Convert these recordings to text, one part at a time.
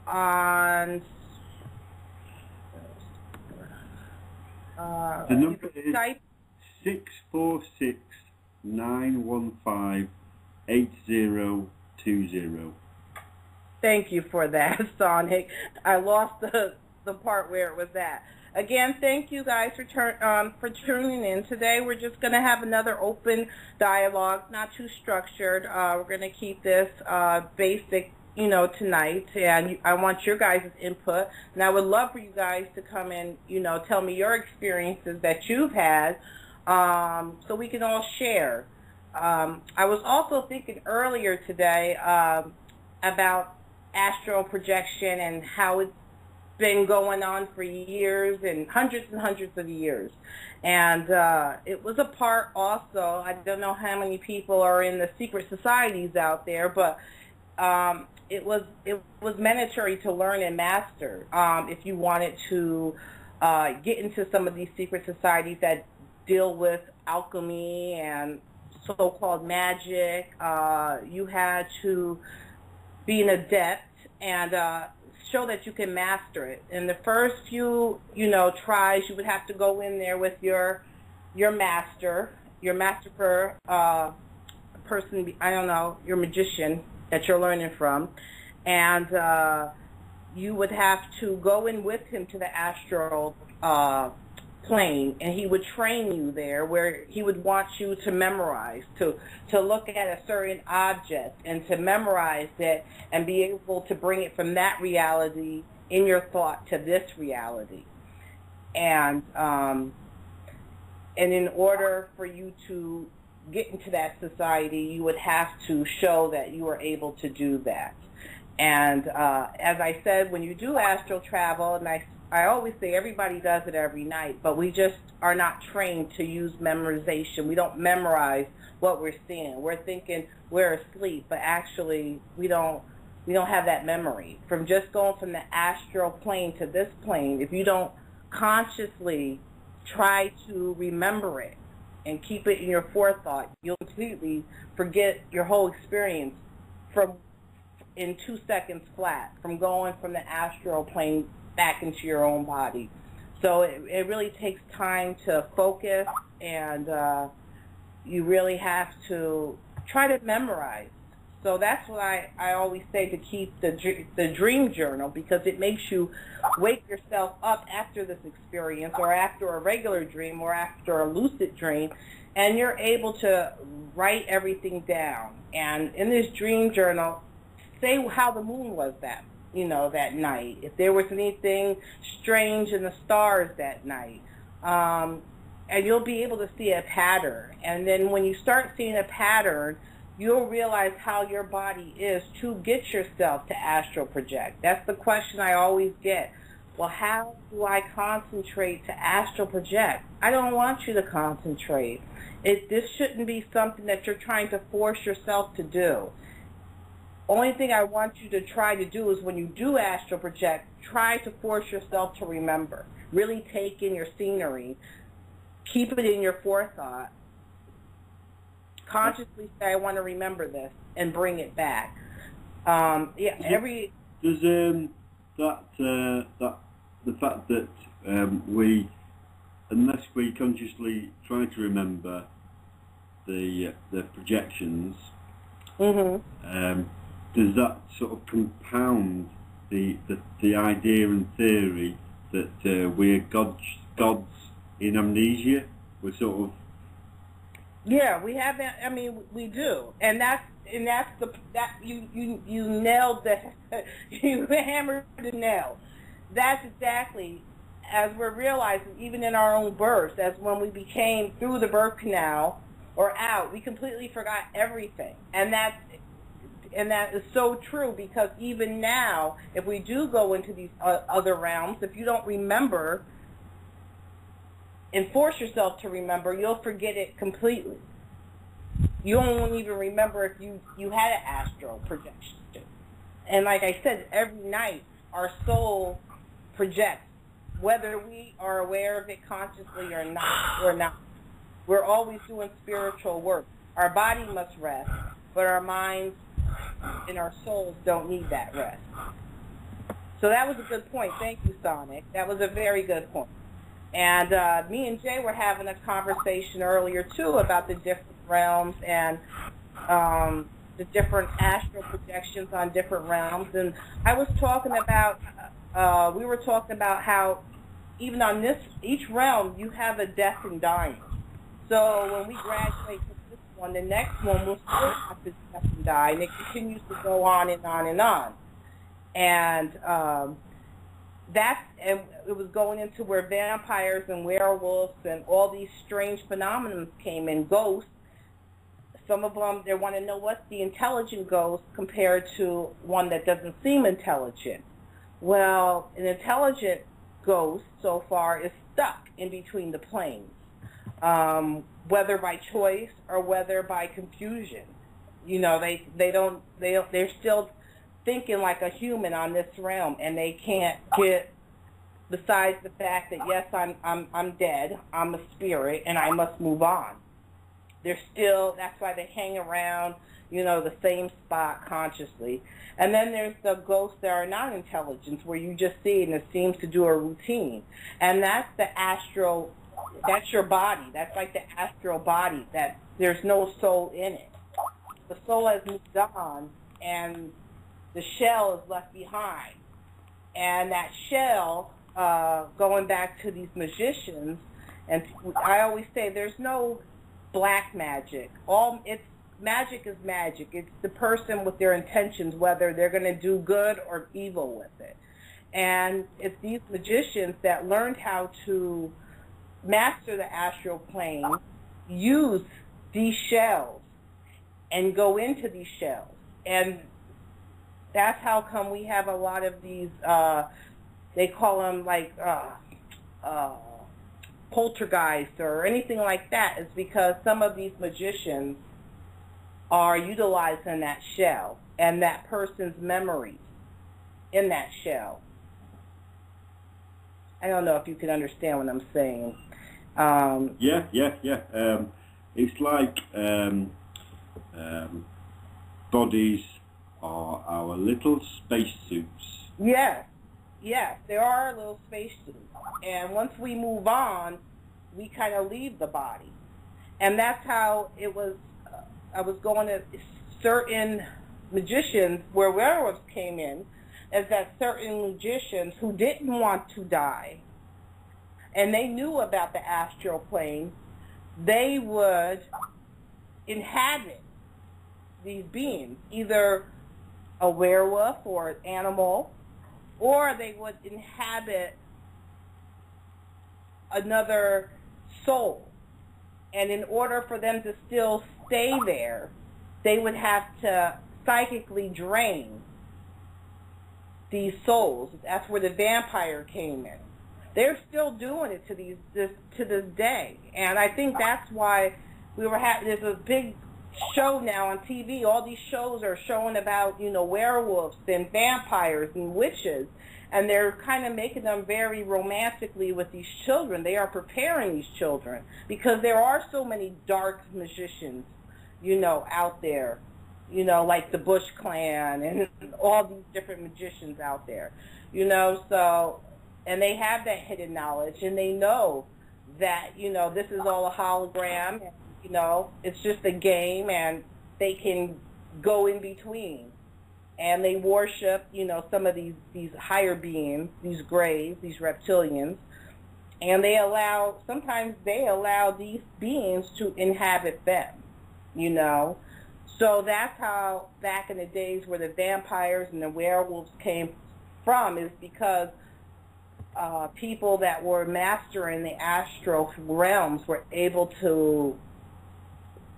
on the number is Skype. 646-915-8020. Thank you for that, Sonic. I lost the part where it was at. Again, thank you guys for tuning in. Today we're just going to have another open dialogue, not too structured. We're going to keep this basic, tonight. And I want your guys' input. And I would love for you guys to come in, tell me your experiences that you've had so we can all share. I was also thinking earlier today about astral projection and how it's been going on for years and hundreds of years. And it was a part also, I don't know how many people are in the secret societies out there, but it was mandatory to learn and master if you wanted to get into some of these secret societies that deal with alchemy and so-called magic. You had to be an adept and show that you can master it. In the first few, tries, you would have to go in there with your master for person, I don't know, your magician that you're learning from, and you would have to go in with him to the astral plane, and he would train you there, where he would want you to memorize, to look at a certain object and to memorize it and be able to bring it from that reality in your thought to this reality. And in order for you to get into that society, you would have to show that you were able to do that. And as I said, when you do astral travel, and I always say everybody does it every night, but we just are not trained to use memorization. We don't memorize what we're seeing. We're thinking we're asleep, but actually we don't have that memory. From just going from the astral plane to this plane, if you don't consciously try to remember it and keep it in your forethought, you'll completely forget your whole experience in 2 seconds flat, from going from the astral plane back into your own body. So it really takes time to focus, and you really have to try to memorize. So that's what I always say, to keep the dream journal, because it makes you wake yourself up after this experience, or after a regular dream, or after a lucid dream, and you're able to write everything down. And in this dream journal, say how the moon was that night, if there was anything strange in the stars that night, and you'll be able to see a pattern. And then when you start seeing a pattern, you'll realize how your body is to get yourself to astral project. That's the question I always get. Well, how do I concentrate to astral project? I don't want you to concentrate. This shouldn't be something that you're trying to force yourself to do. Only thing I want you to try to do is, when you do astral project, try to force yourself to remember. Really take in your scenery. Keep it in your forethought. Consciously say, I want to remember this, and bring it back. Does the fact that unless we consciously try to remember the projections, does that sort of compound the idea and theory that we're gods in amnesia? We're sort of... Yeah, we have that. I mean, we do, and that's you nailed that. You hammered the nail. That's exactly, as we're realizing, even in our own births, as when we became through the birth canal or out, we completely forgot everything, and that is so true, because even now, if we do go into these other realms, if you don't remember and force yourself to remember, you'll forget it completely. You won't even remember if you had an astral projection. And like I said, every night our soul projects, whether we are aware of it consciously or not. We're always doing spiritual work. Our body must rest, but our minds and our souls don't need that rest. So that was a good point. Thank you, Sonic. That was a very good point. And me and Jay were having a conversation earlier, too, about the different realms and the different astral projections on different realms. And I was talking about, we were talking about how even on each realm, you have a death and dying. So when we graduate from this one, the next one will still have this death and die, and it continues to go on and on and on. And and it was going into where vampires and werewolves and all these strange phenomena came in. Ghosts, some of them, they want to know what's the intelligent ghost compared to one that doesn't seem intelligent. Well, an intelligent ghost so far is stuck in between the planes, whether by choice or whether by confusion. You know, they're still thinking like a human on this realm, and they can't get, besides the fact that yes, I'm dead, I'm a spirit, and I must move on. They're still, that's why they hang around, you know, the same spot consciously. And then there's the ghosts that are not intelligent, where you just see it and it seems to do a routine. And that's the astral, that's your body. That's like the astral body, that there's no soul in it. The soul has moved on, and the shell is left behind. And that shell, going back to these magicians, and I always say there's no black magic. Magic is magic. It's the person with their intentions, whether they're going to do good or evil with it. And it's these magicians that learned how to master the astral plane, use these shells, and go into these shells. And that's how come we have a lot of these, they call them like poltergeists or anything like that, is because some of these magicians are utilizing that shell and that person's memories in that shell. I don't know if you can understand what I'm saying. Yeah. It's like bodies are our little spacesuits. Yes, there are little spacesuits. And once we move on, we kind of leave the body. And that's how it was. I was going to certain magicians where werewolves came in, is that certain magicians who didn't want to die, and they knew about the astral plane, they would inhabit these beings, either a werewolf or an animal, or they would inhabit another soul. And in order for them to still stay there, they would have to psychically drain these souls. That's where the vampire came in. They're still doing it to this day. And I think that's why there's a big show now on TV. All these shows are showing about, you know, werewolves and vampires and witches. And they're kind of making them very romantically with these children. They are preparing these children because there are so many dark magicians, you know, out there, you know, like the Bush Clan and all these different magicians out there, you know. So, and they have that hidden knowledge, and they know that, you know, this is all a hologram, and, you know, it's just a game, and they can go in between. And they worship, you know, some of these higher beings, these grays, these reptilians, and sometimes they allow these beings to inhabit them, you know. So that's how back in the days where the vampires and the werewolves came from, is because people that were mastering the astral realms were able to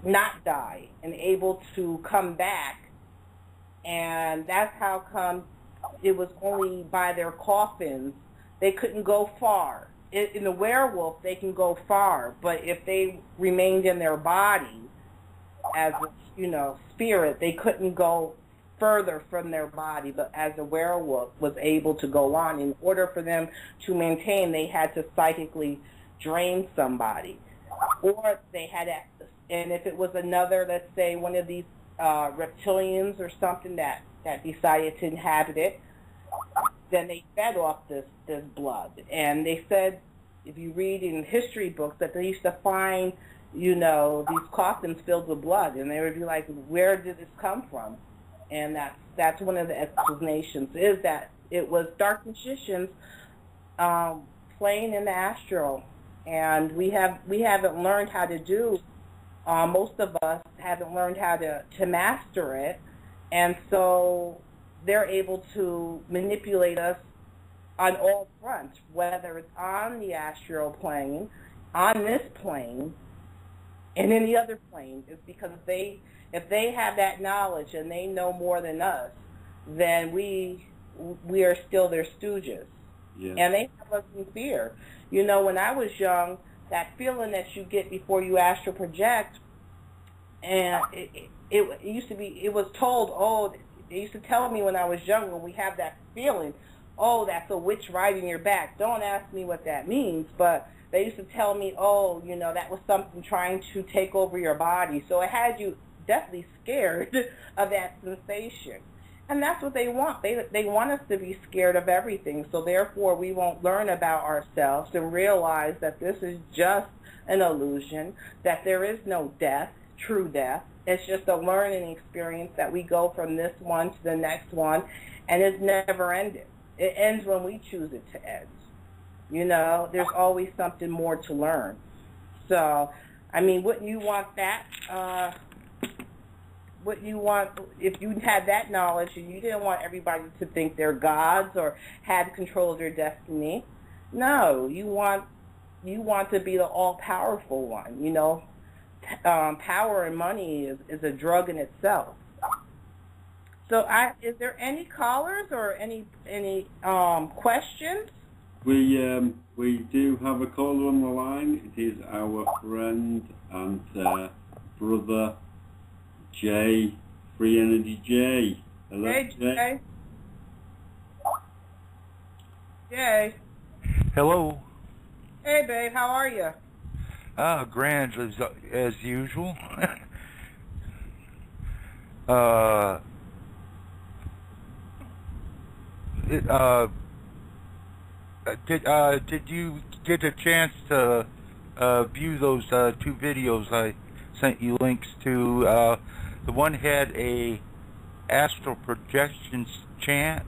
not die and able to come back. And that's how come it was only by their coffins. They couldn't go far. In the werewolf, they can go far, but if they remained in their body as a, you know, spirit, they couldn't go further from their body. But as a werewolf was able to go on, in order for them to maintain, they had to psychically drain somebody, or they had to, and if it was another, let's say one of these reptilians or something that decided to inhabit it, then they fed off this blood. And they said, if you read in history books, that they used to find, these coffins filled with blood, and they would be like, where did this come from? And that's one of the explanations, is that it was dark magicians playing in the astral, and we haven't learned how to do. Most of us haven't learned how to master it, and so they're able to manipulate us on all fronts, whether it's on the astral plane, on this plane, and any other plane. Is because if they have that knowledge and they know more than us, then we are still their stooges. Yeah. And they have us in fear. When I was young, that feeling that you get before you astral project, and it used to be, it was told, they used to tell me when I was young, when we have that feeling, that's a witch riding your back. Don't ask me what that means, but they used to tell me, that was something trying to take over your body. So it had you definitely scared of that sensation. And that's what they want. They want us to be scared of everything. So therefore, we won't learn about ourselves and realize that this is just an illusion, that there is no death, true death. It's just a learning experience that we go from this one to the next one, and it's never ended. It ends when we choose it to end. There's always something more to learn. So, wouldn't you want that? What you want, if you had that knowledge and you didn't want everybody to think they're gods or had control of their destiny? No, you want to be the all-powerful one. Power and money is a drug in itself. So, is there any callers or any questions? We do have a caller on the line. It is our friend and brother Jay, Free Energy Jay. Hello, hey, Jay. Jay. Hello. Hey, babe. How are you? Grand as usual. Did you get a chance to view those two videos I sent you links to? The one had a astral projections chant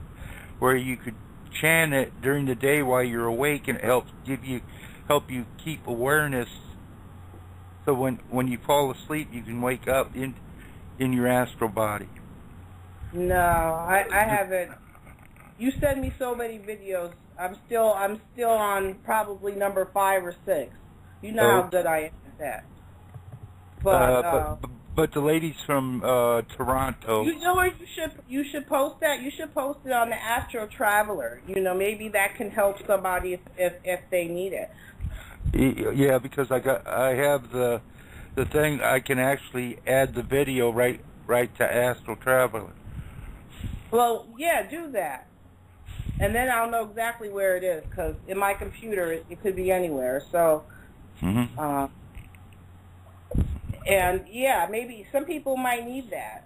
where you could chant it during the day while you're awake, and it helps help you keep awareness. So when you fall asleep, you can wake up in your astral body. No, I haven't. You send me so many videos. I'm still on probably number 5 or 6. You know how good I am at that. But the ladies from Toronto. You know where you should post that? You should post it on the Astral Traveler. Maybe that can help somebody if they need it. Yeah, because I have the thing. I can actually add the video right to Astral Traveler. Well, yeah, do that. And then I'll know exactly where it is, because in my computer it could be anywhere. So, and yeah, maybe some people might need that.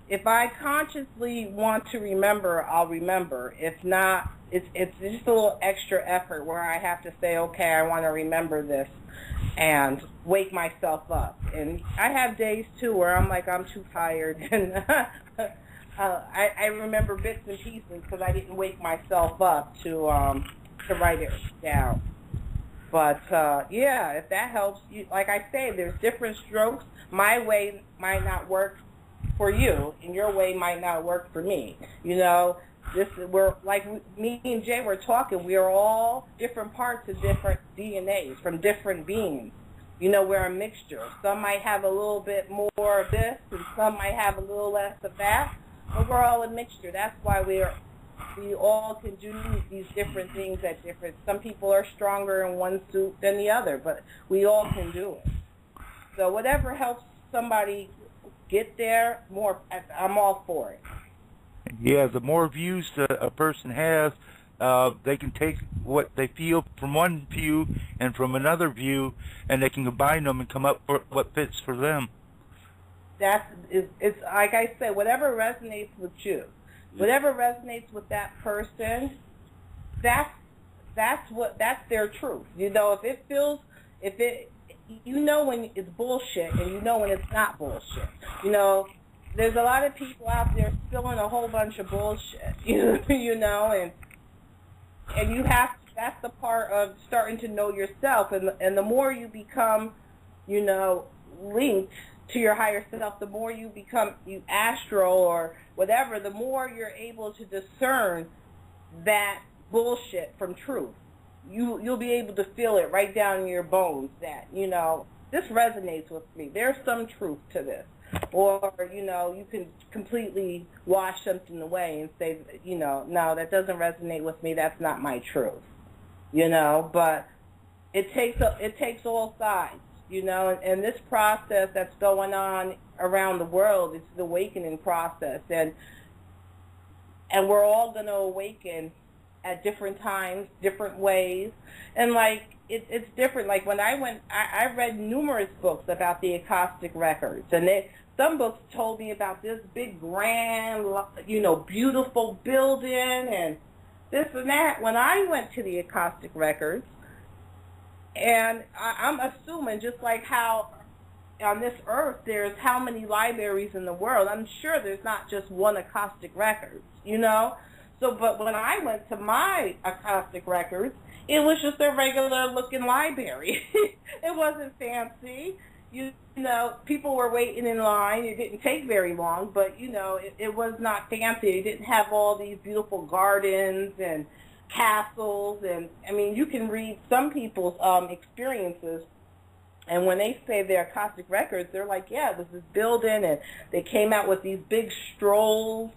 If I consciously want to remember, I'll remember. If not, it's just a little extra effort where I have to say, okay, I want to remember this, and wake myself up. And I have days too where I'm like, I'm too tired, and I remember bits and pieces because I didn't wake myself up to write it down. But yeah, if that helps, like I say, there's different strokes. My way might not work for you, and your way might not work for me. We're like me and Jay were talking. We are all different parts of different DNAs from different beings. We're a mixture. Some might have a little bit more of this, and some might have a little less of that. But we're all a mixture. That's why we all can do these different things at different. Some people are stronger in one suit than the other, but we all can do it. So whatever helps somebody get there, I'm all for it. Yeah, the more views a person has, they can take what they feel from one view and from another view, and they can combine them and come up with what fits for them. It's like I said, whatever resonates with you. Whatever resonates with that person, that's their truth. You know, you know when it's bullshit and you know when it's not bullshit. You know, there's a lot of people out there spilling a whole bunch of bullshit. You know, and you have. That's the part of starting to know yourself, and the more you become, you know, linked to your higher self, the more you become astral or whatever, the more you're able to discern that bullshit from truth. You'll be able to feel it right down in your bones that, you know, this resonates with me. There's some truth to this. Or, you know, you can completely wash something away and say, you know, no, that doesn't resonate with me. That's not my truth. You know, but it takes all sides, you know, and this process that's going on around the world, it's the awakening process, and we're all going to awaken at different times, different ways, and like it's different. Like when I read numerous books about the Akashic records, and some books told me about this big, grand, you know, beautiful building and this and that. When I went to the Akashic records, and I'm assuming just like how on this earth there's how many libraries in the world, I'm sure there's not just one Akashic records, you know. So, but when I went to my Akashic records, it was just a regular looking library. It wasn't fancy. You know, people were waiting in line. It didn't take very long, but, you know, it was not fancy. It didn't have all these beautiful gardens and castles. And, I mean, you can read some people's experiences, and when they say their Akashic records, they're like, yeah, it was this building, and they came out with these big strolls.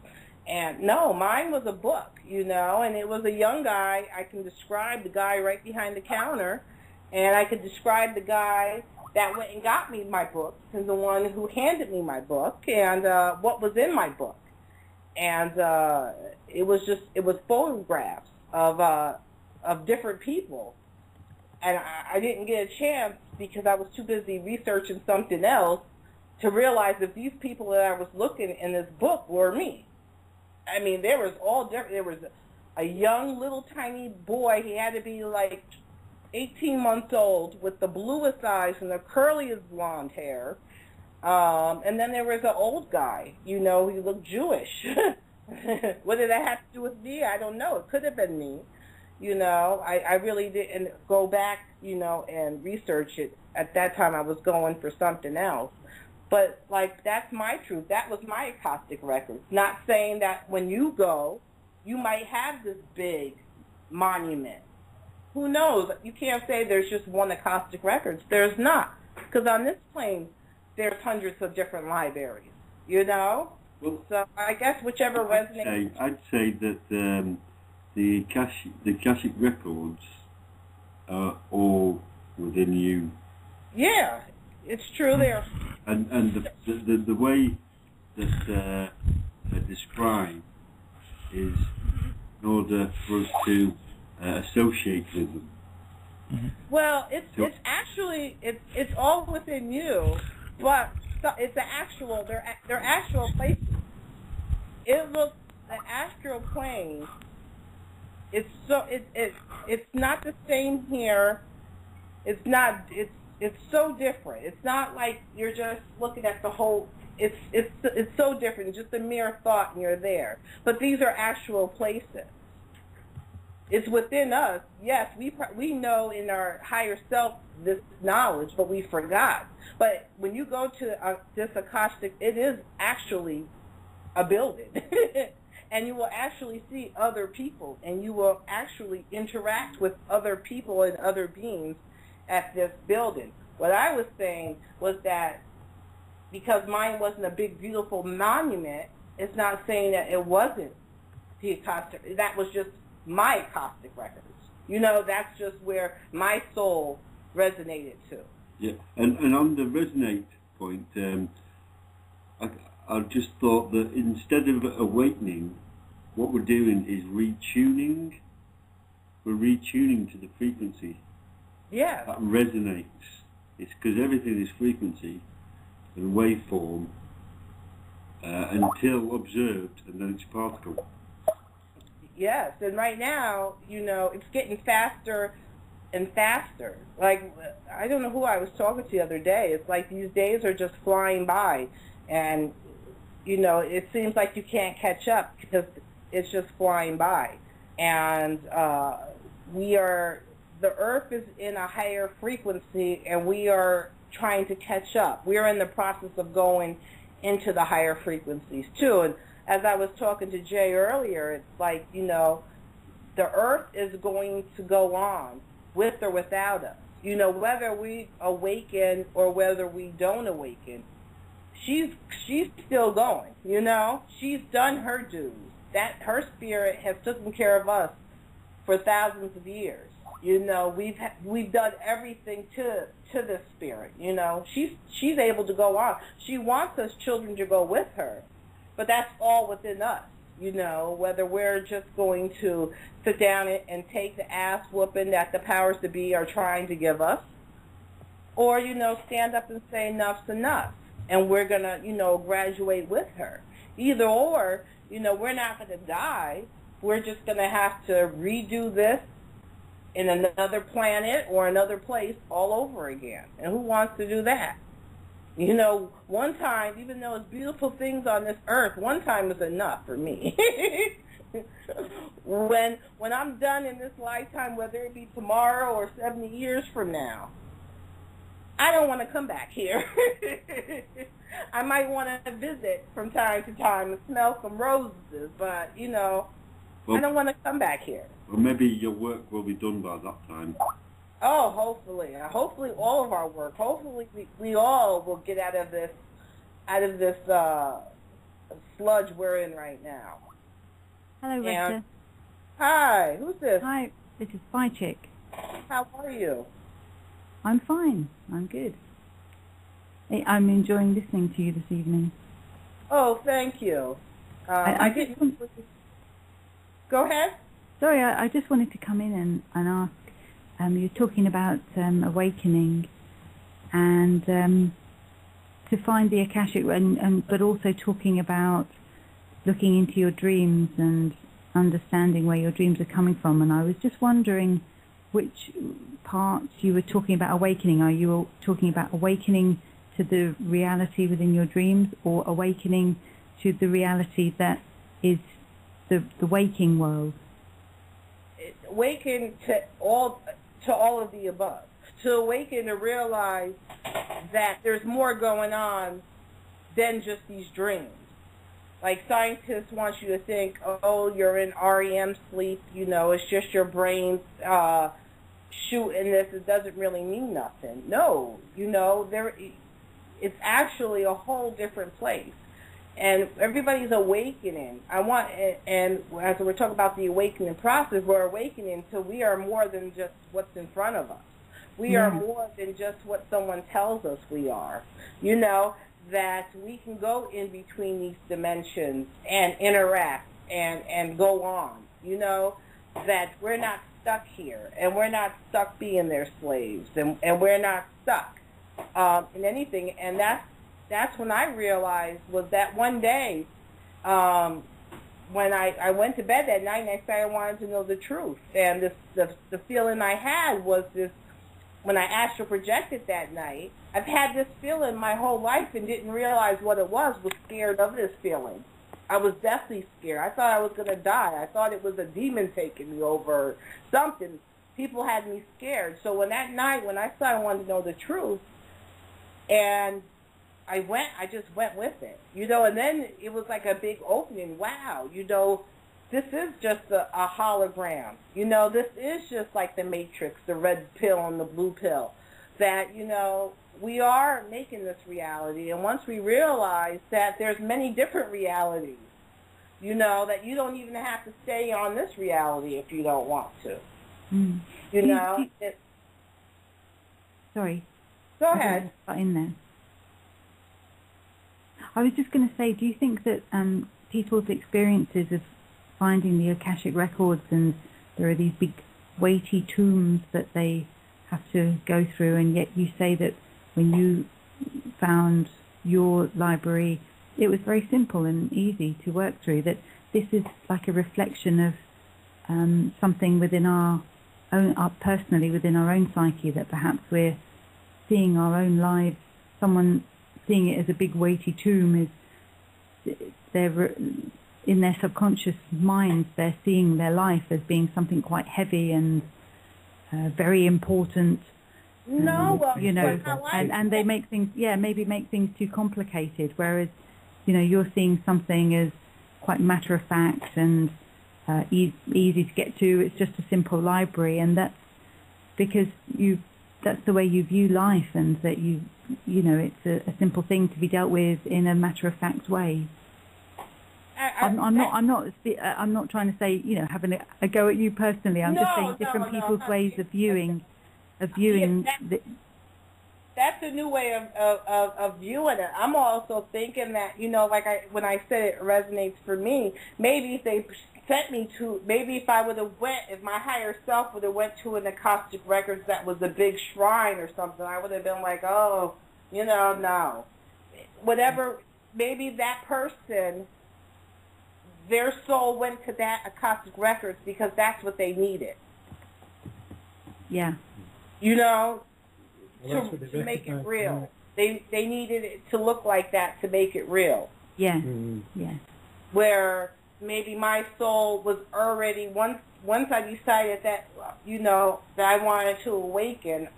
And, no, mine was a book, you know, and it was a young guy. I can describe the guy right behind the counter, and I could describe the guy that went and got me my book, and the one who handed me my book, and what was in my book. And it was photographs of different people. And I didn't get a chance because I was too busy researching something else to realize that these people that I was looking in this book were me. I mean, there was all different. There was a young little tiny boy. He had to be like 18 months old with the bluest eyes and the curliest blonde hair. And then there was an old guy, you know, he looked Jewish. What did that have to do with me? I don't know. It could have been me. You know, I really didn't go back, you know, and research it. At that time I was going for something else. But, like, that's my truth. That was my Akashic records. Not saying that when you go, you might have this big monument. Who knows? You can't say there's just one Akashic records. There's not. Because on this plane, there's hundreds of different libraries, you know? Well, so I guess whichever resonates. I'd say that the Akashic records are all within you. Yeah, it's true there. And the way that they're described is in order for us to associate with them. Mm-hmm. Well, it's actually it's all within you, but it's the actual they're actual places. It looks the astral plane. It's not the same here. It's not. It's so different. It's not like you're just looking at the whole. It's so different. It's just a mere thought and you're there. But these are actual places. It's within us. Yes, we know in our higher self this knowledge, but we forgot. But when you go to this Akashic, it is actually a building. And you will actually see other people, and you will actually interact with other people and other beings at this building. What I was saying was that because mine wasn't a big, beautiful monument, it's not saying that it wasn't the Akashic. That was just my Akashic records. You know, that's just where my soul resonated to. Yeah, and on the resonate point, I just thought that instead of awakening, what we're doing is retuning. We're retuning to the frequency. Yeah. That resonates. It's because everything is frequency and waveform, until observed, and then it's a particle. Yes, and right now, it's getting faster and faster. Like, I don't know who I was talking to the other day. It's like these days are just flying by, and, it seems like you can't catch up because it's just flying by. And the Earth is in a higher frequency, and we are trying to catch up. We are in the process of going into the higher frequencies, too. And as I was talking to Jay earlier, it's like, the Earth is going to go on with or without us. Whether we awaken or whether we don't awaken, she's still going, She's done her dues. That her spirit has taken care of us for thousands of years. We've done everything to this spirit. She's able to go on. She wants us children to go with her, but that's all within us. Whether we're just going to sit down and take the ass whooping that the powers to be are trying to give us, or stand up and say enough's enough, and we're gonna graduate with her. Either or, we're not gonna die. We're just gonna have to redo this in another planet or another place all over again. And who wants to do that? One time, even though it's beautiful things on this earth, one time is enough for me. When I'm done in this lifetime, whether it be tomorrow or 70 years from now, I don't want to come back here. I might want to visit from time to time and smell some roses, but, I don't want to come back here. Well, maybe your work will be done by that time. Oh, hopefully. Hopefully all of our work. Hopefully we all will get out of this sludge we're in right now. Hello, Retta. Hi, who's this? Hi, this is Spy Chick. How are you? I'm fine. I'm good. I'm enjoying listening to you this evening. Oh, thank you. I didn't... Go ahead. Sorry, I just wanted to come in and ask. You're talking about awakening and to find the Akashic, but also talking about looking into your dreams and understanding where your dreams are coming from. And I was just wondering which parts you were talking about awakening. Are you talking about awakening to the reality within your dreams, or awakening to the reality that is the waking world? Awaken to all of the above. To awaken to realize that there's more going on than just these dreams. Like, scientists want you to think, oh, you're in REM sleep, it's just your brain shooting this. It doesn't really mean nothing. No, it's actually a whole different place. And everybody's awakening. And as we're talking about the awakening process, we're awakening so we are more than just what's in front of us. We are more than just what someone tells us we are. That we can go in between these dimensions and interact and go on. That we're not stuck here, and we're not stuck being their slaves, and we're not stuck in anything. And that's when I realized, was that one day when I went to bed that night and I said I wanted to know the truth. And the feeling I had was this, when I astral projected that night, I've had this feeling my whole life and didn't realize what it was scared of this feeling. I was deathly scared. I thought I was going to die. I thought it was a demon taking me over or something. People had me scared. So when that night, when I said I wanted to know the truth, and I just went with it, and then it was like a big opening. Wow, this is just a hologram. This is just like the Matrix, the red pill and the blue pill, that, we are making this reality. And once we realize that there's many different realities, that you don't even have to stay on this reality if you don't want to. Sorry. Go ahead. Got in there. I was just going to say, do you think that people's experiences of finding the Akashic records, and there are these big weighty tombs that they have to go through, and yet you say that when you found your library, it was very simple and easy to work through. That this is like a reflection of something within our own, personally within our own psyche, that perhaps we're seeing our own lives. Someone seeing it as a big weighty tomb is they're in their subconscious minds. They're seeing their life as being something quite heavy and very important. No, you know, and they make things, maybe make things too complicated. Whereas, you know, you're seeing something as quite matter of fact and easy to get to. It's just a simple library, and that's because that's the way you view life, and that you know, it's a simple thing to be dealt with in a matter of fact way. I'm not trying to say, you know, having a go at you personally. I'm just saying different people's ways of viewing. That's a new way of viewing it. I'm also thinking that, you know, like when I said it resonates for me, maybe if they sent me to, maybe if I would have if my higher self would have went to an Akashic Records that was a big shrine or something, I would have been like, oh, you know, no. Whatever, maybe that person, their soul went to that Akashic Records because that's what they needed. Yeah. You know, to make it real. They needed it to look like that to make it real. Yeah. Yeah. Where maybe my soul was already, once I decided that, you know, that I wanted to awaken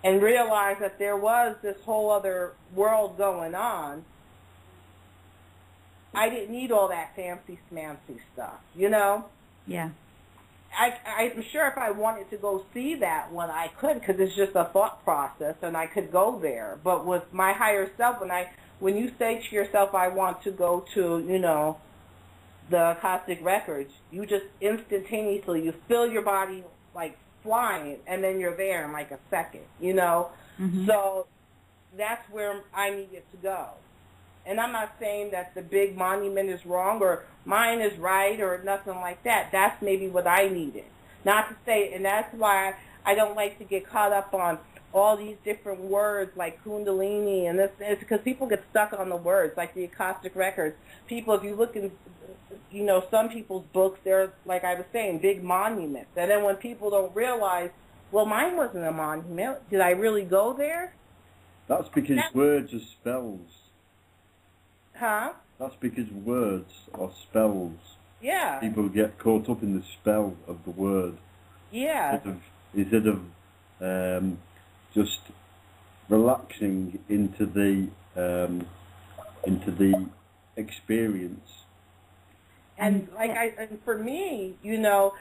and realize that there was this whole other world going on, I didn't need all that fancy smancy stuff, you know? Yeah. I'm sure if I wanted to go see that one, I could, because it's just a thought process, and I could go there. But with my higher self, when you say to yourself, I want to go to, you know, the Akashic Records, you just instantaneously, you feel your body like flying, and then you're there in like a second, you know? Mm-hmm. So that's where I needed to go. And I'm not saying that the big monument is wrong or mine is right or nothing like that. That's maybe what I needed. Not to say, and that's why I don't like to get caught up on all these different words like Kundalini and this. It's because people get stuck on the words, like the Akashic Records. People, if you look in, you know, some people's books, they're, like I was saying, big monuments. And then when people don't realize, well, mine wasn't a monument. Did I really go there? That's because words are spells. Huh? That's because words are spells. Yeah. People get caught up in the spell of the word. Yeah. Instead of just relaxing into the experience. And and for me, you know,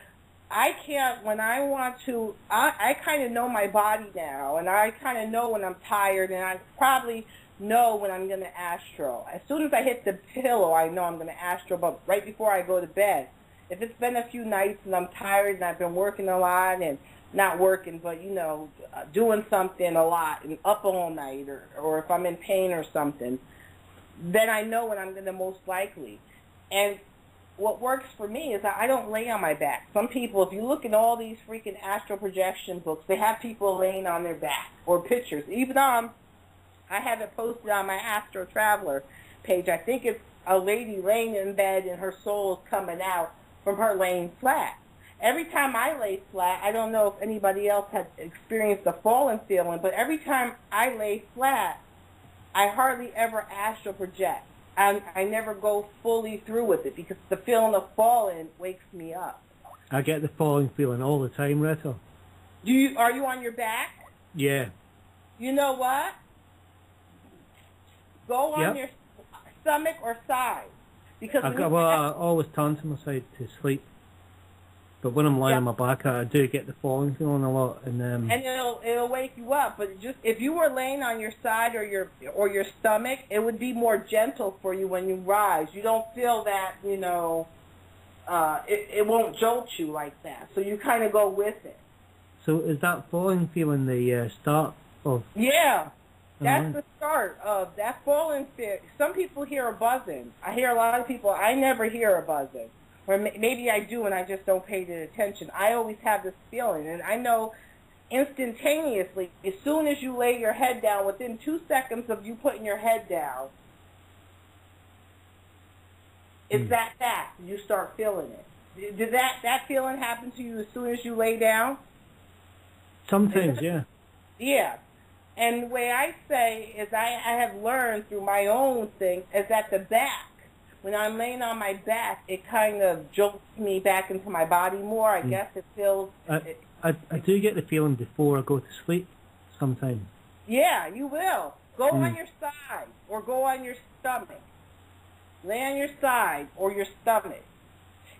I can't, when I want to, I kind of know my body now, and I kind of know when I'm tired, and I probably know when I'm going to astral. As soon as I hit the pillow, I know I'm going to astral, but right before I go to bed. If it's been a few nights and I'm tired and I've been working a lot, and not working, but, you know, doing something a lot and up all night, or if I'm in pain or something, then I know when I'm going to most likely. And what works for me is that I don't lay on my back. Some people, if you look in all these freaking astral projection books, they have people laying on their back, or pictures. Even I have it posted on my Astral Traveler page. I think it's a lady laying in bed and her soul is coming out from her laying flat. Every time I lay flat, I don't know if anybody else has experienced the fallen feeling, but every time I lay flat, I hardly ever astral project. I never go fully through with it because the feeling of falling wakes me up. I get the falling feeling all the time, Retta. Are you on your back? Yeah. You know what? Go on your stomach or side. Because I always turn to my side to sleep. But when I'm lying on my back, I do get the falling feeling a lot. And it'll wake you up. But just if you were laying on your side or your stomach, it would be more gentle for you when you rise. You don't feel that, you know, it won't jolt you like that. So you kind of go with it. So is that falling feeling the start of... Yeah. That's the start of that falling fear. Some people hear a buzzing. I hear a lot of people, I never hear a buzzing. Or maybe I do and I just don't pay the attention. I always have this feeling, and I know instantaneously, as soon as you lay your head down, within 2 seconds of you putting your head down, It's that fast. You start feeling it. Did that feeling happen to you as soon as you lay down? Sometimes, yeah. Yeah. And the way I say is I have learned through my own thing is that the back, when I'm laying on my back, it kind of jolts me back into my body more. I guess it feels... I do get the feeling before I go to sleep sometimes. Yeah, you will. Go on your side or go on your stomach. Lay on your side or your stomach.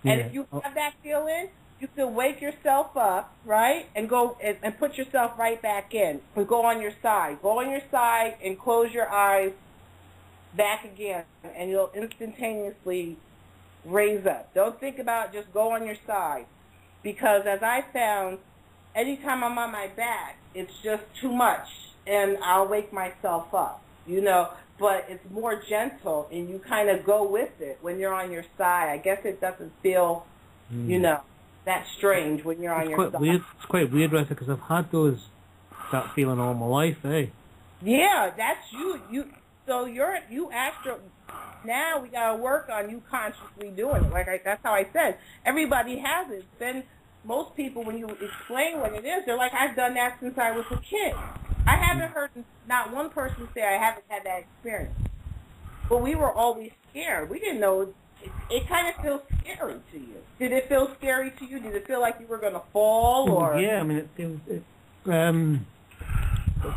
And if you have that feeling, you can wake yourself up, right, and go and put yourself right back in. And go on your side. Go on your side and close your eyes back again, and you'll instantaneously raise up. Don't think about it, just go on your side. Because as I found, anytime I'm on my back, it's just too much, and I'll wake myself up, you know. But it's more gentle, and you kind of go with it when you're on your side. I guess it doesn't feel, you know, that strange when you're on your side. It's quite weird, Retta, because I've had that feeling all my life, eh? Yeah, that's you. So you astral. Now we gotta work on you consciously doing it. That's how I said. Everybody has it. Then most people, when you explain what it is, they're like, I've done that since I was a kid. I haven't heard not one person say I haven't had that experience. But we were always scared. We didn't know. It kind of feels scary to you. Did it feel scary to you? Did it feel like you were going to fall? Or yeah, I mean, it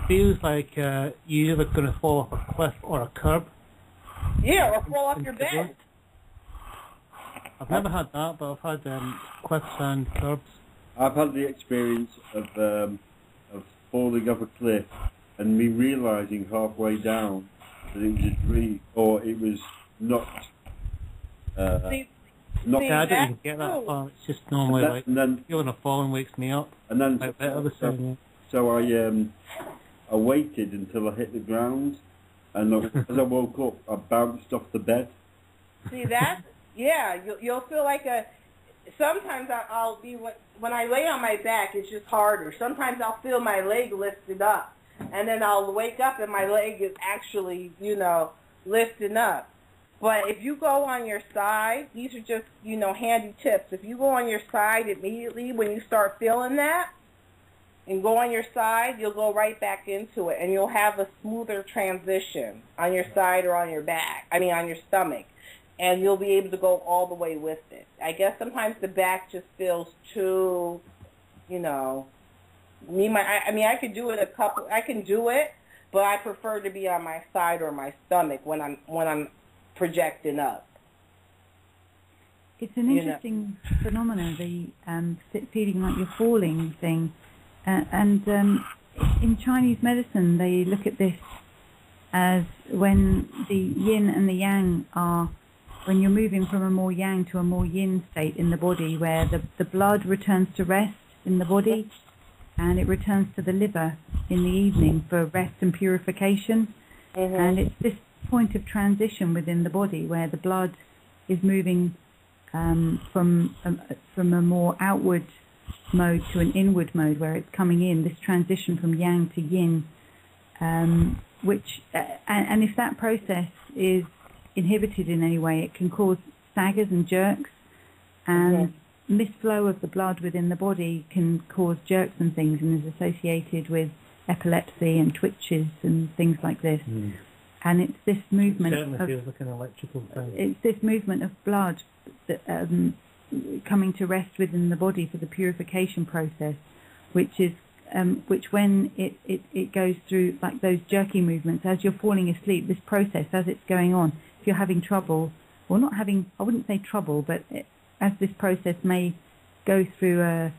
feels like you're either going to fall off a cliff or a curb. Yeah, or fall off your bed. I've never had that, but I've had cliffs and curbs. I've had the experience of falling off a cliff and me realising halfway down that it was a dream, or it was not. I didn't even get that far. It's just normally feeling of falling wakes me up. And then like that other thing. So I waited until I hit the ground, and as I woke up, I bounced off the bed. See that? Yeah, you'll feel like sometimes I'll be, when I lay on my back, it's just harder. Sometimes I'll feel my leg lifted up, and then I'll wake up and my leg is actually, you know, lifting up. But if you go on your side, these are just, you know, handy tips. If you go on your side immediately when you start feeling that, and go on your side, you'll go right back into it, and you'll have a smoother transition on your side or on your back, on your stomach. And you'll be able to go all the way with it. I guess sometimes the back just feels too, you know, I could do it I can do it, but I prefer to be on my side or my stomach when I'm projecting up. It's an interesting phenomenon, the feeling like you're falling thing. And in Chinese medicine, they look at this as when the yin and the yang are, when you're moving from a more yang to a more yin state in the body, where the blood returns to rest in the body, and it returns to the liver in the evening for rest and purification. Mm-hmm. And it's this point of transition within the body where the blood is moving from a more outward mode to an inward mode, where it's coming in, this transition from yang to yin, and if that process is inhibited in any way, it can cause staggers and jerks, and misflow of the blood within the body can cause jerks and things, and is associated with epilepsy and twitches and things like this. And it's this movement feels like an electrical thing. It's this movement of blood that, coming to rest within the body for the purification process, which when it goes through like those jerky movements as you're falling asleep, this process as it's going on, if you're having trouble, or not having, I wouldn't say trouble, but as this process may go through a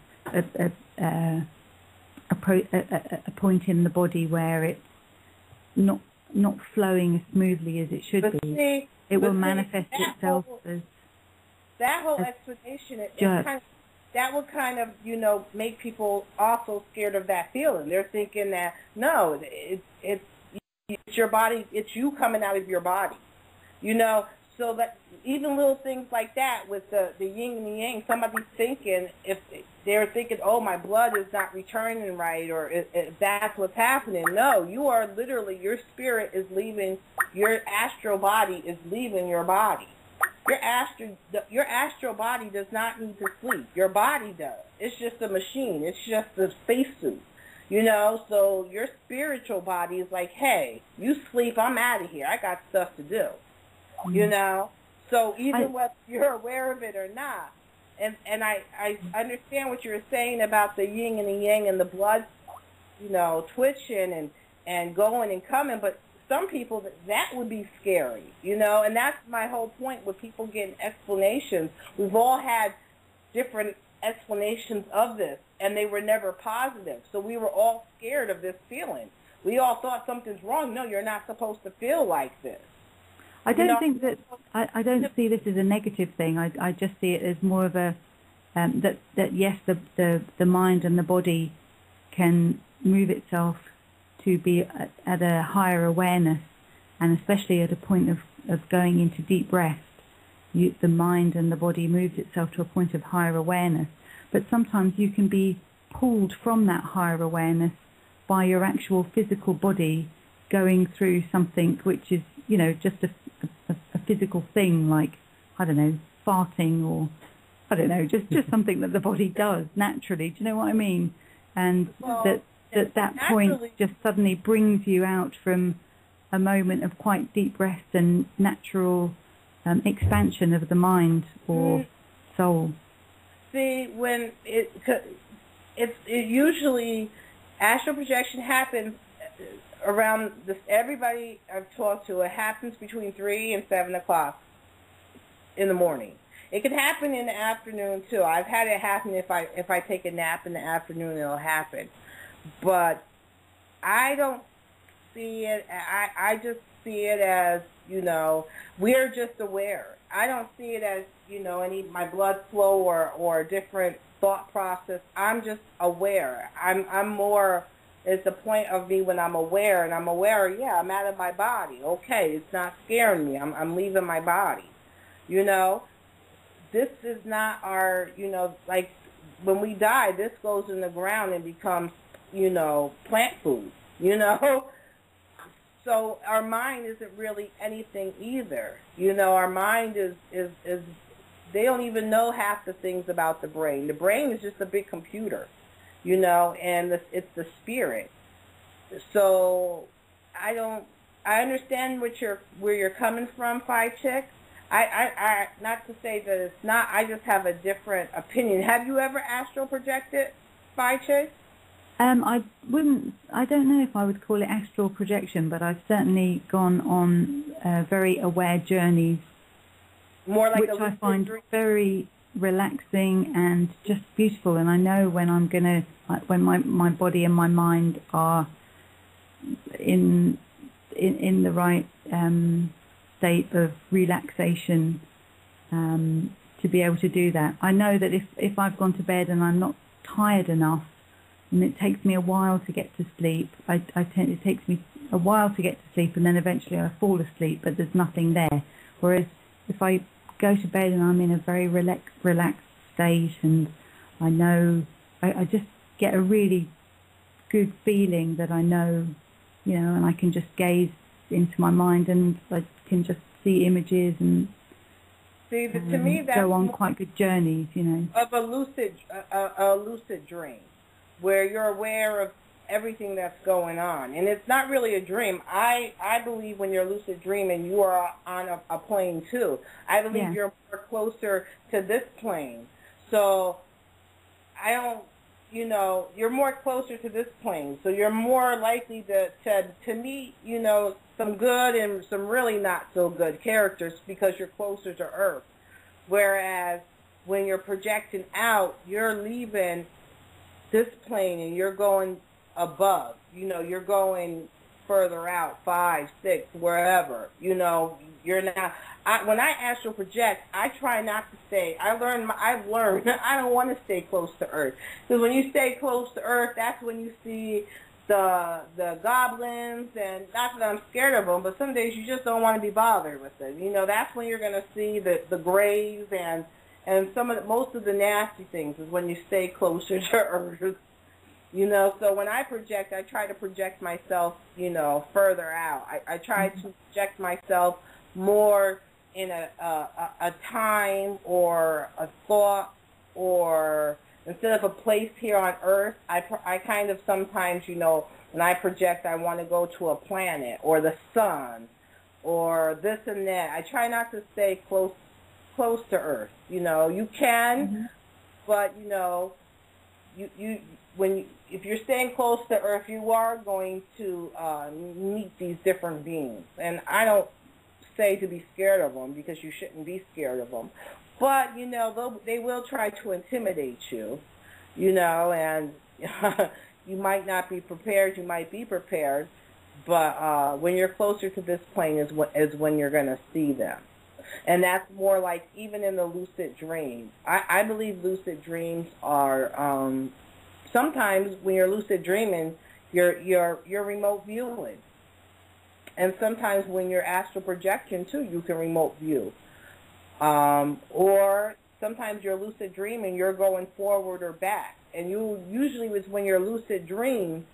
point in the body where it's not flowing as smoothly as it should be, it will manifest itself as that whole explanation. That would kind of, you know, make people also scared of that feeling. They're thinking that no, it's your body, it's you coming out of your body, you know. So that even little things like that with the yin and the yang, somebody's thinking, if they're thinking, oh, my blood is not returning right, or if that's what's happening. No, you are literally, your spirit is leaving, your astral body is leaving your body. your astral body does not need to sleep. Your body does. It's just a machine. It's just a spacesuit. You know, so your spiritual body is like, hey, you sleep, I'm out of here. I got stuff to do. You know? So even whether you're aware of it or not, and I understand what you were saying about the yin and the yang and the blood, you know, twitching and going and coming, but some people, that would be scary, you know, and that's my whole point with people getting explanations. We've all had different explanations of this, and they were never positive. So we were all scared of this feeling. We all thought something's wrong. No, you're not supposed to feel like this. I don't think that I don't see this as a negative thing. I just see it as more of a that yes, the mind and the body can move itself to be at a higher awareness, and especially at a point of going into deep rest, the mind and the body moves itself to a point of higher awareness. But sometimes you can be pulled from that higher awareness by your actual physical body going through something which is, you know, just a physical thing, like, I don't know, farting, or I don't know, just something that the body does naturally. Do you know what I mean? And that point just suddenly brings you out from a moment of quite deep rest and natural expansion of the mind or soul. See, when it usually, astral projection happens around this. Everybody I've talked to, it happens between 3 and 7 o'clock in the morning. It can happen in the afternoon too. I've had it happen if I take a nap in the afternoon, it'll happen. But I don't see it. I just see it as, you know, we're just aware. I don't see it as, you know, my blood flow or a different thought process. I'm just aware. I'm more. It's the point of me when I'm aware, and I'm aware, yeah, I'm out of my body. Okay, it's not scaring me. I'm leaving my body. You know, this is not our, you know, like when we die, this goes in the ground and becomes, you know, plant food, you know. So our mind isn't really anything either. You know, our mind is they don't even know half the things about the brain. The brain is just a big computer. You know, and it's the spirit. So I understand where you're coming from, Phi Chick. I not to say that it's not. I just have a different opinion. Have you ever astral projected, Phi Chick? I don't know if I would call it astral projection, but I've certainly gone on very aware journeys, more like which I find very relaxing and just beautiful. And I know when I'm gonna, when my body and my mind are in the right state of relaxation, to be able to do that. I know that if I've gone to bed and I'm not tired enough, and it takes me a while to get to sleep, it takes me a while to get to sleep, and then eventually I fall asleep, but there's nothing there. Whereas if I go to bed and I'm in a very relaxed state, and I know, I just get a really good feeling that I know, you know, and I can just gaze into my mind, and I can just see images and to me that's go on quite good journeys, you know. Of a lucid dream, where you're aware of everything that's going on. And it's not really a dream. I believe when you're lucid dreaming, you are on a plane too. I believe you're more closer to this plane. So I don't, you know, you're more closer to this plane. So you're more likely to meet, you know, some good and some really not so good characters because you're closer to Earth. Whereas when you're projecting out, you're leaving this plane and you're going above, you know, you're going further out, 5, 6, wherever, you know, you're not. When I astral project, I try not to stay. I've learned I don't want to stay close to Earth, because when you stay close to Earth, that's when you see the goblins, and not that I'm scared of them, but some days you just don't want to be bothered with them. You know, that's when you're going to see the graves and most of the nasty things is when you stay closer to Earth. You know, so when I project, I try to project myself, you know, further out. I try to project myself more in a time or a thought, or instead of a place here on Earth, I kind of sometimes, when I project, I want to go to a planet or the sun or this and that. I try not to stay close to Earth. You can, but if you're staying close to Earth, you are going to meet these different beings. And I don't say to be scared of them, because you shouldn't be scared of them. But they will try to intimidate you. And you might not be prepared. You might be prepared, but when you're closer to this plane is when you're going to see them. And that's more like even in the lucid dreams. I believe lucid dreams are sometimes when you're lucid dreaming, you're remote viewing. And sometimes when you're astral projection too, you can remote view. Or sometimes you're lucid dreaming, you're going forward or back. And usually when you're lucid dream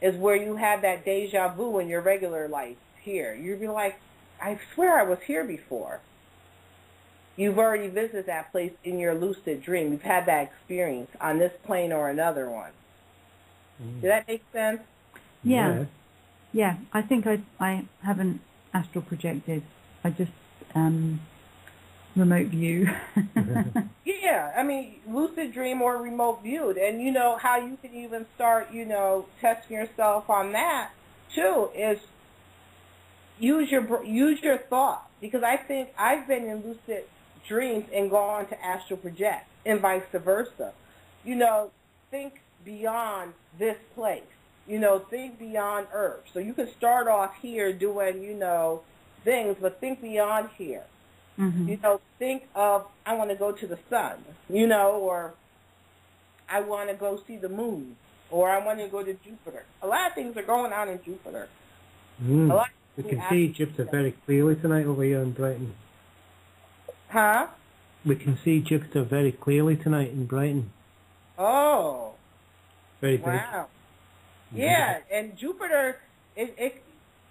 is where you have that deja vu in your regular life here. You'd be like, I swear I was here before. You've already visited that place in your lucid dream. You've had that experience on this plane or another one. Did that make sense? Yeah. Yeah, I think I haven't astral projected. I just remote view. Yeah, I mean, lucid dream or remote viewed. And how you can even start, testing yourself on that too is use your thought. Because I think I've been in lucid dreams and gone to astral project and vice versa. Think beyond this place. Think beyond Earth. So you can start off here doing, things, but think beyond here. Think of, I want to go to the sun, or I want to go see the moon, or I want to go to Jupiter. A lot of things are going on in Jupiter. We can see Jupiter very clearly tonight over here in Brighton. Huh? We can see Jupiter very clearly tonight in Brighton. Oh. Very big. Wow. Yeah, and Jupiter,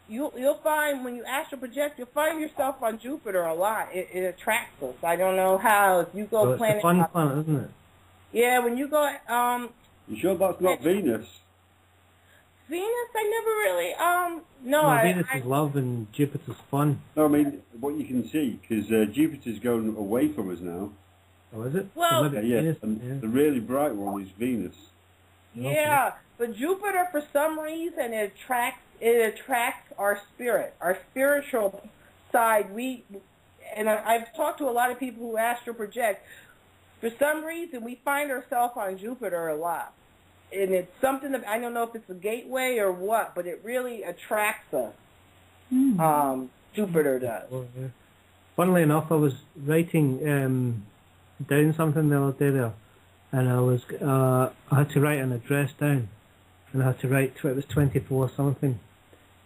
you'll find when you astral project, you'll find yourself on Jupiter a lot. It attracts us. I don't know how. If you go It's a fun planet, isn't it? Yeah, when you go. You sure that's not Venus? Venus, I never really. No, Venus is love and Jupiter's fun. No, I mean what you can see, because Jupiter's going away from us now. Oh, is it? Well, Venus, and the really bright one is Venus. Yeah, but Jupiter, for some reason, it attracts our spirit, our spiritual side. I've talked to a lot of people who astral project. For some reason, we find ourselves on Jupiter a lot. And it's something that, I don't know if it's a gateway or what, but it really attracts us. Jupiter does. Well, yeah. Funnily enough, I was writing down something the other day there, and I had to write an address down, and I had to write, it was 24 something,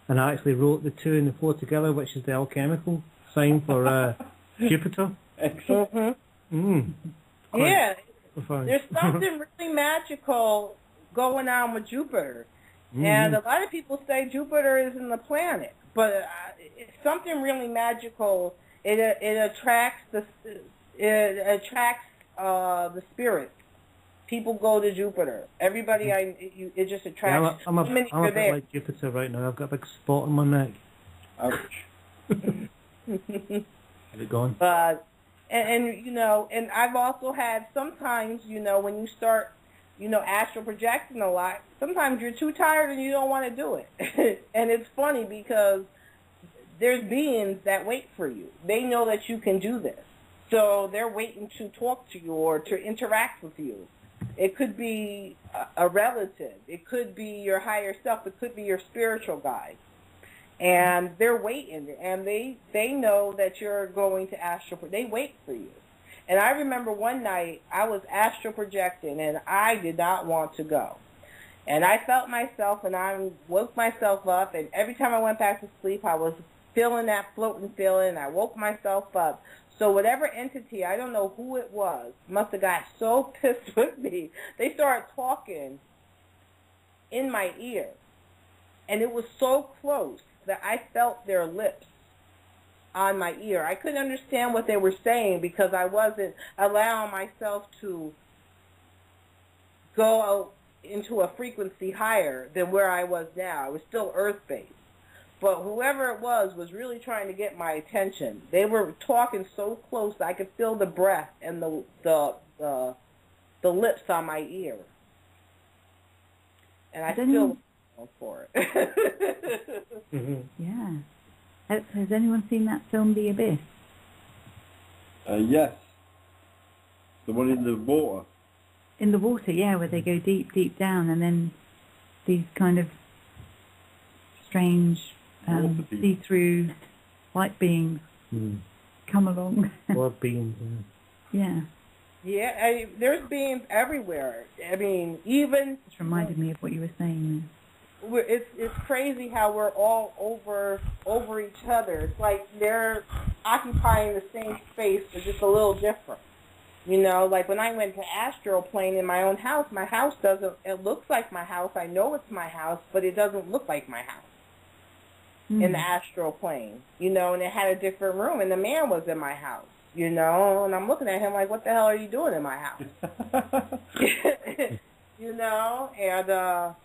and I actually wrote the 2 and the 4 together, which is the alchemical sign for Jupiter. Excellent. Yeah, there's something really magical going on with Jupiter. And a lot of people say Jupiter isn't a planet, but it's something really magical. It attracts the spirit. People go to Jupiter. Everybody, it just attracts. I'm a bit like Jupiter right now. I've got a big spot on my neck. Ouch. Is it gone? And I've also had sometimes, when you start, astral projecting a lot, sometimes you're too tired and you don't want to do it. And it's funny because there's beings that wait for you. They know that you can do this. So they're waiting to talk to you or to interact with you. It could be a relative. It could be your higher self. It could be your spiritual guide. And they're waiting, and they know that you're going to astral. They wait for you. And I remember one night I was astral projecting, and I did not want to go. And I felt myself, and I woke myself up, and every time I went back to sleep, I was feeling that floating feeling, and I woke myself up. So whatever entity, I don't know who it was, must have got so pissed with me. They started talking in my ear, and it was so close that I felt their lips on my ear. I couldn't understand what they were saying because I wasn't allowing myself to go into a frequency higher than where I was now. I was still earth-based. But whoever it was really trying to get my attention. They were talking so close I could feel the breath and the lips on my ear. And I still go for it. Yeah. Has anyone seen that film, The Abyss? Yes. The one in the water. In the water, yeah, where they go deep, deep down, and then these kind of strange see-through light beings come along. What beings? Yeah. Yeah, there's beings everywhere. I mean, even... Just reminded me of what you were saying there. It's crazy how we're all over each other. It's like they're occupying the same space, but just a little different. You know, like when I went to astral plane in my own house, my house it looks like my house. I know it's my house, but it doesn't look like my house in the astral plane. You know, and it had a different room, and the man was in my house. You know, and I'm looking at him like, what the hell are you doing in my house? You know, and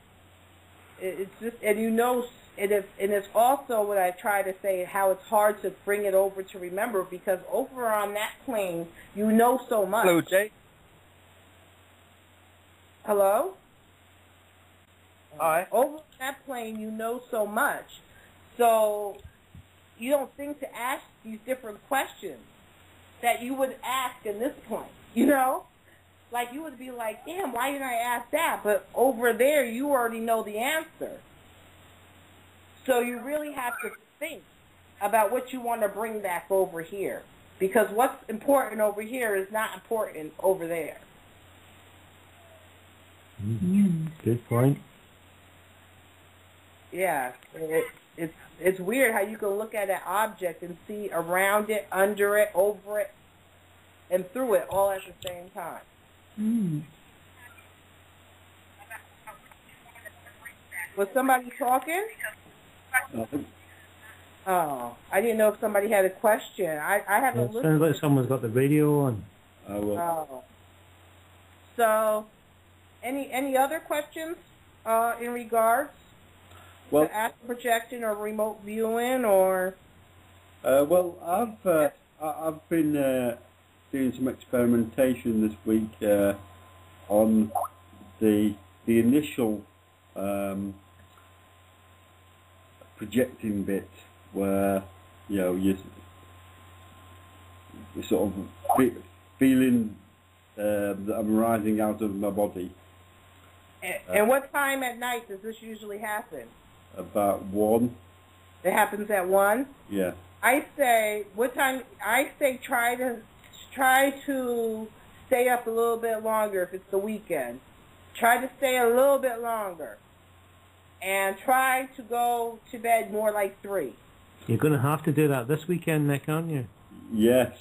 it's just, and you know, it's also what I try to say, how it's hard to bring it over to remember, because over on that plane, you know so much. Hello, Jay. Hello? Hi. Over on that plane, you know so much. So you don't think to ask these different questions that you would ask in this plane, you know? Like, you would be like, damn, why didn't I ask that? But over there, you already know the answer. So you really have to think about what you want to bring back over here. Because what's important over here is not important over there. Good point. Yeah. It's weird how you can look at an object and see around it, under it, over it, and through it all at the same time. Was somebody talking? Oh, I didn't know if somebody had a question. I haven't listened. Sounds like someone's got the radio on. Oh. So, any other questions in regards to astral projection or remote viewing, or? Well, I've been doing some experimentation this week on the initial projecting bit, where you're sort of feeling that I'm rising out of my body. And what time at night does this usually happen? About 1. It happens at 1? Yeah. I say, what time? I say try to stay up a little bit longer if it's the weekend. Try to stay a little bit longer. And try to go to bed more like 3. You're going to have to do that this weekend, Nick, aren't you? Yes.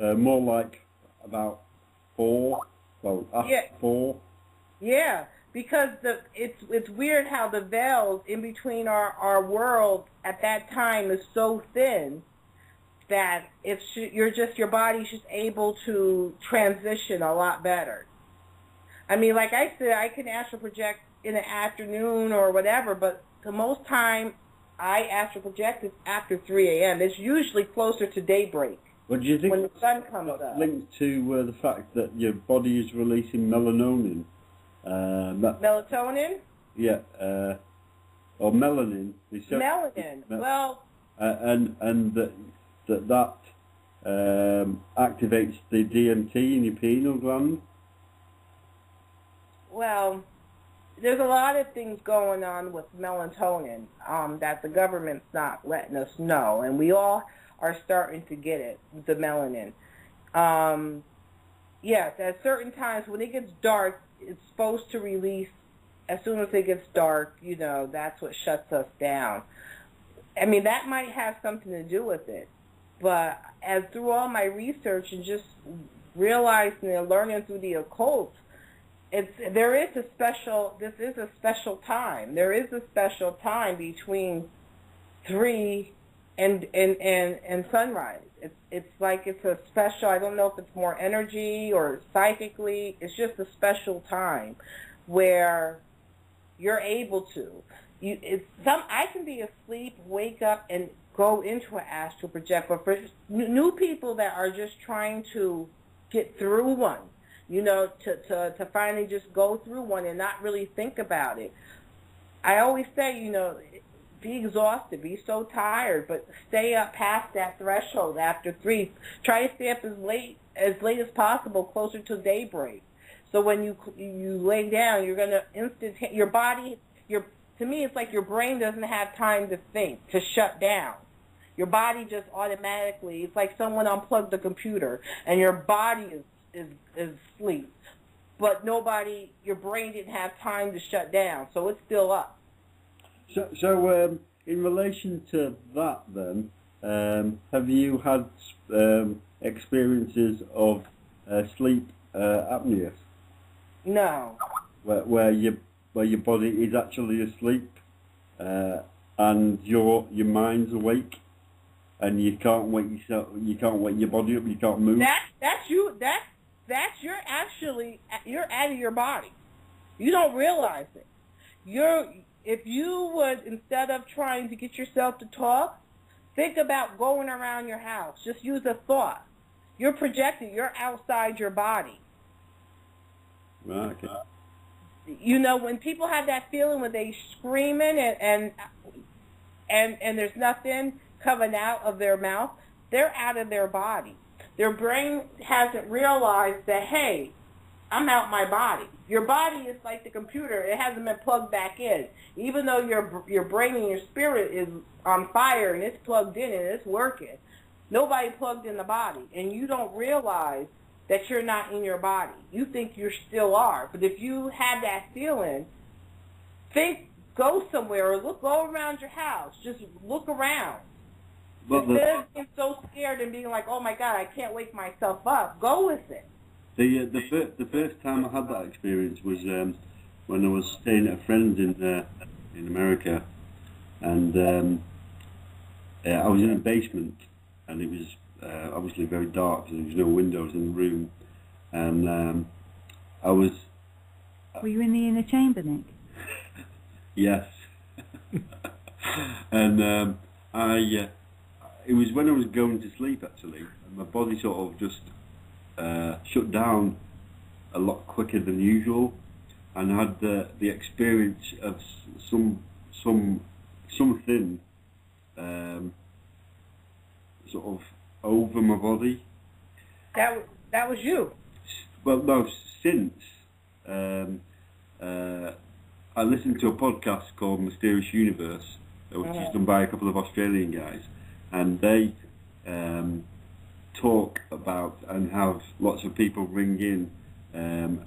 More like about 4. Well, after 4. Yeah, because it's weird how the veils in between our world at that time is so thin that your body's just able to transition a lot better. I mean, like I said, I can astral project in the afternoon or whatever, but the most time I astral project is after 3 a.m. It's usually closer to daybreak. What do you think? When the sun comes up. Linked to the fact that your body is releasing melatonin. Melatonin? Yeah, or melanin. Melanin. Well. And that activates the DMT in your pineal gland. Well, there's a lot of things going on with melatonin that the government's not letting us know, and we all are starting to get it, the melanin. Yes, at certain times when it gets dark, it's supposed to release. As soon as it gets dark, that's what shuts us down. I mean, that might have something to do with it. But as through all my research and just realizing and learning through the occult, this is a special time. There is a special time between 3 and sunrise. It's like it's a special. I don't know if it's more energy or psychically. It's just a special time where you're able to. I can be asleep, wake up, and go into an astral project. But for new people that are just trying to get through one, to finally just go through one and not really think about it. I always say, be exhausted, be so tired, but stay up past that threshold after 3. Try to stay up as late as possible, closer to daybreak. So when you lay down, you're gonna your body. To me, it's like your brain doesn't have time to think, to shut down. Your body just automatically. It's like someone unplugged the computer, and your body is asleep, but your brain didn't have time to shut down, so it's still up. So in relation to that, then, have you had experiences of sleep apnea? No. Where your body is actually asleep, and your mind's awake, and you can't wake yourself. You can't wake your body up. You can't move. That's you. You're out of your body. You don't realize it. If you would, instead of trying to get yourself to talk, think about going around your house. Just use a thought. You're projecting. You're outside your body. Right. Okay. When people have that feeling when they screaming and there's nothing coming out of their mouth, they're out of their body. Their brain hasn't realized that, hey, I'm out my body. Your body is like the computer. It hasn't been plugged back in. Even though your brain and your spirit is on fire and it's plugged in and it's working, nobody plugged in the body. And you don't realize that you're not in your body. You think you still are. But if you have that feeling, go somewhere or go around your house. Just look around. Instead of being so scared and being like, oh my God, I can't wake myself up, go with it. The first time I had that experience was when I was staying at a friend's in America, and I was in a basement, and it was obviously very dark, so there was no windows in the room, and I was. Were you in the inner chamber, Nick? Yes, and it was when I was going to sleep actually, and my body sort of just shut down a lot quicker than usual, and I had the experience of something sort of over my body. That was you. Well, no, since I listened to a podcast called Mysterious Universe, which is done by a couple of Australian guys, and they talk about and have lots of people ring in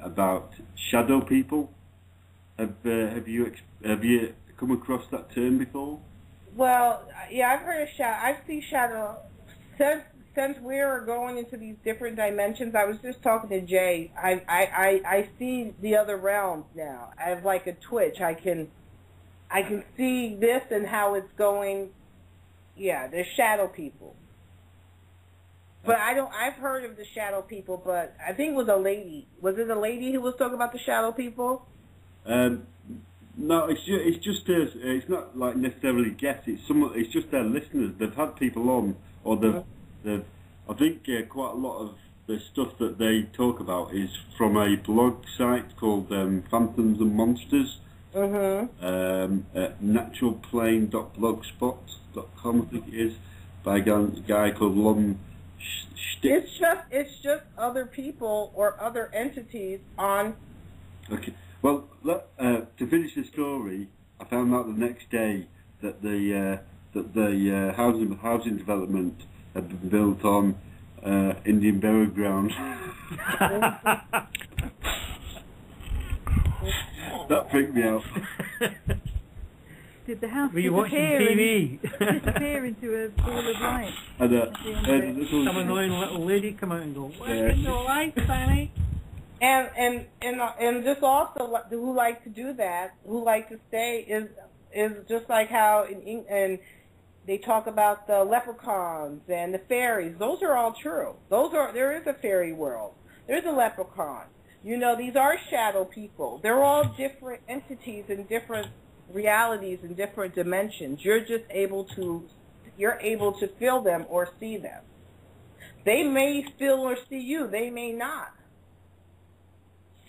about shadow people. Have you come across that term before? Well, yeah, I've heard of shadow. I see shadow since we're going into these different dimensions. I was just talking to Jay. I see the other realms now. I have like a twitch. I can see this and how it's going. Yeah, there's shadow people. But I've heard of the shadow people, but I think it was a lady. Was it a lady who was talking about the shadow people? No, it's not like necessarily guests. It's just their listeners. They've had people on, or they've. I think quite a lot of the stuff that they talk about is from a blog site called Phantoms and Monsters. At naturalplane.blogspot.com, I think it is, by a guy called Lon. It's just other people or other entities on. Okay. Well, to finish the story, I found out the next day that the housing development had been built on Indian burial ground. That freaked me out. Did the house Were you watching TV? disappear into a ball of light? And some annoying little lady come out and go, "Where's the light, Fanny?" And just also who like to do that, who like to stay is just like how in they talk about the leprechauns and the fairies. Those are all true. There is a fairy world. There's a leprechaun. You know, these are shadow people. They're all different entities in different realities and different dimensions. You're able to feel them or see them. They may feel or see you. They may not.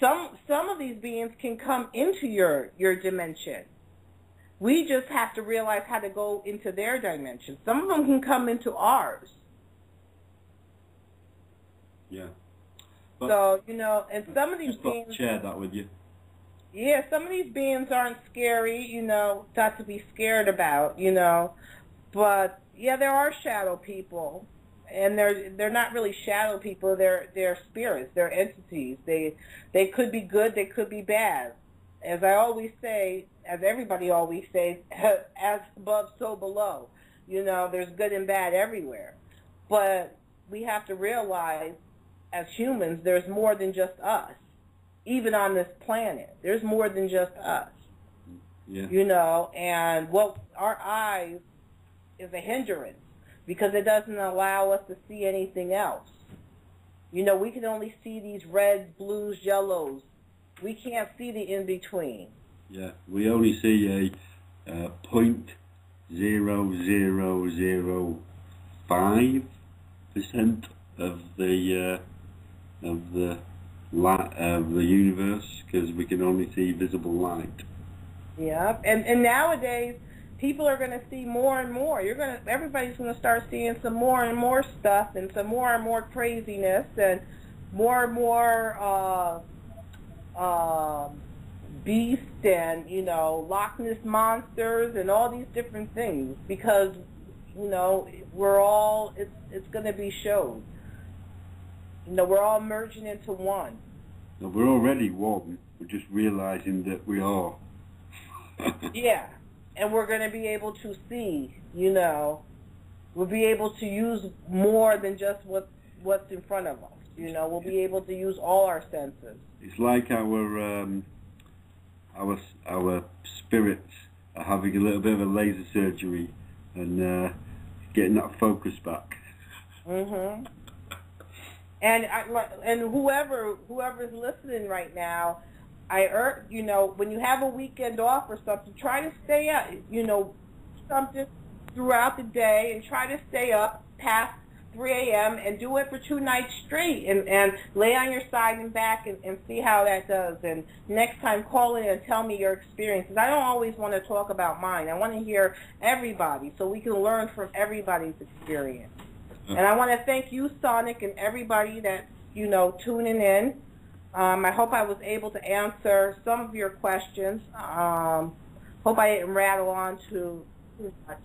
Some of these beings can come into your dimension. We just have to realize how to go into their dimension. Some of them can come into ours. Yeah. So, you know, and some of these beings... share that with you. Yeah, some of these beings aren't scary, you know, not to be scared about, you know. But, yeah, there are shadow people. And they're not really shadow people. They're spirits. They're entities. They could be good. They could be bad. As I always say, as everybody always says, as above, so below. You know, there's good and bad everywhere. But we have to realize, as humans, there's more than just us. Even on this planet, there's more than just us. Yeah. You know, and what our eyes is a hindrance because it doesn't allow us to see anything else. You know, we can only see these reds, blues, yellows. We can't see the in-between. Yeah, we only see a 0.0005% of the light of the universe because we can only see visible light. Yeah, and nowadays people are going to see more and more. Everybody's going to start seeing some more and more stuff and some more and more craziness and more beasts and, you know, Loch Ness monsters and all these different things because, you know, it's going to be showed. You know, we're all merging into one. No, we're already one. We're just realizing that we are. Yeah, and we're going to be able to see, you know, we'll be able to use more than just what's in front of us. You know, we'll be able to use all our senses. It's like our spirits are having a little bit of a laser surgery and getting that focus back. Mhm. And whoever's listening right now, I urge, you know, when you have a weekend off or something, try to stay up, you know, something throughout the day and try to stay up past 3 a.m. and do it for 2 nights straight and lay on your side and back and see how that does. And next time, call in and tell me your experiences. I don't always want to talk about mine. I want to hear everybody so we can learn from everybody's experience. And I want to thank you, Sonic, and everybody that's, you know, tuning in. I hope I was able to answer some of your questions. Hope I didn't rattle on too much.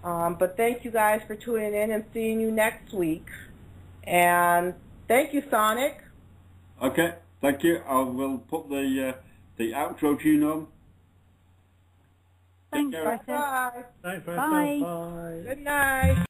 But thank you guys for tuning in and seeing you next week. And thank you, Sonic. Okay, thank you. I will put the outro tune on. Thanks, Retta. Bye. Thanks, Bye. Bye. Good night.